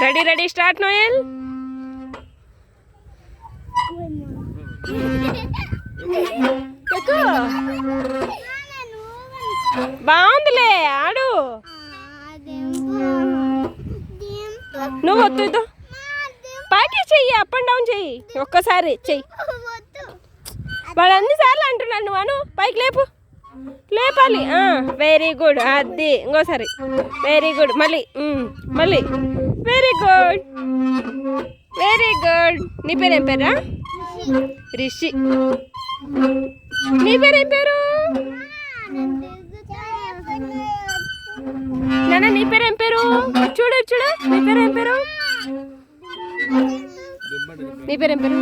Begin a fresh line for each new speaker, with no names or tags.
Ready ready start Noel. బాగుందిలే ఆడు. నువ్వు వద్దు పైకి చెయ్యి, అప్ అండ్ డౌన్ చెయ్యి, ఒక్కసారి చెయ్యి. వాడు అన్నిసార్లు అంటున్నాడు నువ్వు అను. పైకి లేపు, లేపాలి. Very good. అది ఇంకోసారి. Very good. మళ్ళీ మళ్ళీ. Very good, very good. నీ పేరు ఏం పేరా? రిషి. నీ పేరు ఏం పేరు? నాన్న నీ పేరు ఏం పేరు? చూడు చూడు, నీ పేరు ఏం పేరు? నీ పేరు ఏం పేరు?